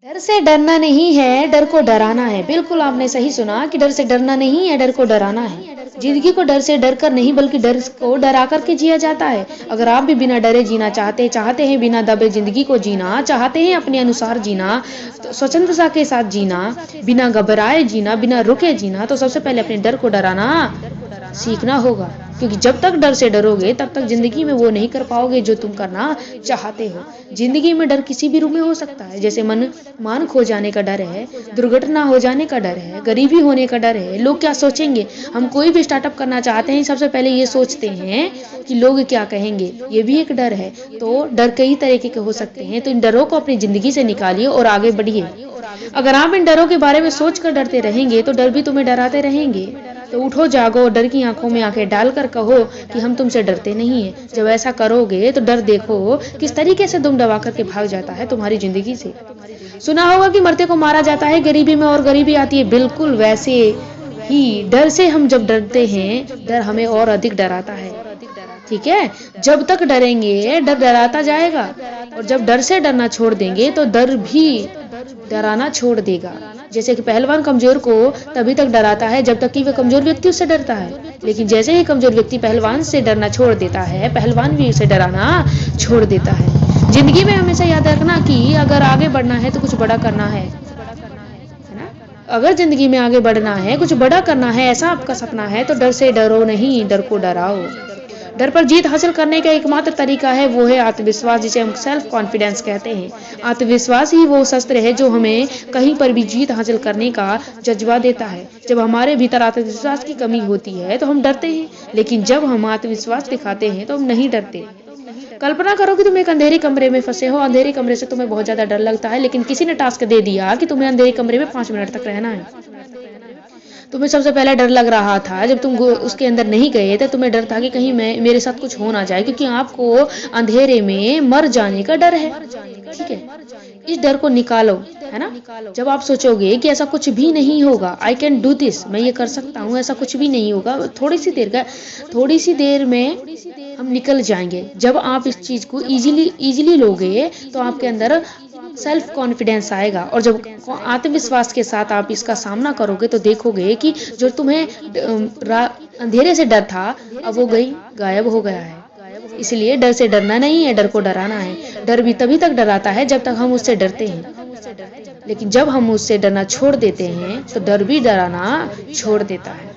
डर से डरना नहीं है, डर को डराना है। बिल्कुल आपने सही सुना कि डर से डरना नहीं है, डर को डराना है। जिंदगी को डर से डर कर नहीं बल्कि डर को डरा कर के जिया जाता है। अगर आप भी बिना डरे जीना चाहते हैं बिना दबे जिंदगी को जीना चाहते हैं, अपने अनुसार जीना, तो स्वतंत्रता के साथ जीना, बिना घबराए जीना, बिना रुके जीना, तो सबसे पहले अपने डर को डराना सीखना होगा। क्योंकि जब तक डर से डरोगे तब तक जिंदगी में वो नहीं कर पाओगे जो तुम करना चाहते हो। जिंदगी में डर किसी भी रूप में हो सकता है, जैसे मान खो जाने का डर है, दुर्घटना हो जाने का डर है, गरीबी होने का डर है, लोग क्या सोचेंगे। हम कोई भी स्टार्टअप करना चाहते हैं, सबसे पहले ये सोचते हैं कि लोग क्या कहेंगे, ये भी एक डर है। तो डर कई तरीके के हो सकते हैं, तो इन डरों को अपनी जिंदगी से निकालिए और आगे बढ़िए। अगर आप इन डरों के बारे में सोचकर डरते रहेंगे तो डर भी तुम्हें डराते रहेंगे। तो उठो जागो और डर की आंखों में आंखें डालकर कहो कि हम तुमसे डरते नहीं है। जब ऐसा करोगे तो डर देखो किस तरीके से दुम दबा करके भाग जाता है तुम्हारी जिंदगी से। सुना होगा कि मरते को मारा जाता है गरीबी में और गरीबी आती है, बिल्कुल वैसे ही डर से हम जब डरते हैं डर हमें और अधिक डराता है। ठीक है, जब तक डरेंगे डर डराता जाएगा, और जब डर से डरना छोड़ देंगे तो डर भी डराना छोड़ देगा। जैसे कि पहलवान कमजोर को तभी तक डराता है जब तक कि वह कमजोर व्यक्ति उससे डरता है, लेकिन जैसे ही कमजोर व्यक्ति पहलवान से डरना छोड़ देता है, पहलवान भी उसे डराना छोड़ देता है। जिंदगी में हमेशा याद रखना कि अगर आगे बढ़ना है तो कुछ बड़ा करना है ना। अगर जिंदगी में आगे बढ़ना है, कुछ बड़ा करना है, ऐसा आपका सपना है, तो डर से डरो नहीं, डर को डराओ। डर पर जीत हासिल करने का एकमात्र तरीका है, वो है आत्मविश्वास, जिसे हम सेल्फ कॉन्फिडेंस कहते हैं। आत्मविश्वास ही वो शस्त्र है जो हमें कहीं पर भी जीत हासिल करने का जज्बा देता है। जब हमारे भीतर आत्मविश्वास की कमी होती है तो हम डरते हैं, लेकिन जब हम आत्मविश्वास दिखाते हैं तो हम नहीं डरते। कल्पना करो कि तुम एक अंधेरे कमरे में फंसे हो। अंधेरे कमरे से तुम्हें बहुत ज्यादा डर लगता है, लेकिन किसी ने टास्क दे दिया कि तुम्हें अंधेरे कमरे में 5 मिनट तक रहना है। तुम्हें सबसे पहले डर लग रहा था जब तुम उसके अंदर नहीं गए थे, तुम्हें डर था कि कहीं मेरे साथ कुछ हो ना जाए, क्योंकि आपको अंधेरे में मर जाने का डर है। ठीक है, इस डर को निकालो, है ना। जब आप सोचोगे कि ऐसा कुछ भी नहीं होगा, आई कैन डू दिस, मैं ये कर सकता हूँ, ऐसा कुछ भी नहीं होगा, थोड़ी सी देर में हम निकल जाएंगे। जब आप इस चीज को इजीली लोगे तो आपके अंदर सेल्फ कॉन्फिडेंस आएगा, और जब आत्मविश्वास के साथ आप इसका सामना करोगे तो देखोगे कि जो तुम्हें अंधेरे से डर था अब वो गायब हो गया है। इसलिए डर से डरना नहीं है, डर को डराना है। डर भी तभी तक डराता है जब तक हम उससे डरते हैं, लेकिन जब हम उससे डरना छोड़ देते हैं तो डर भी डराना छोड़ देता है।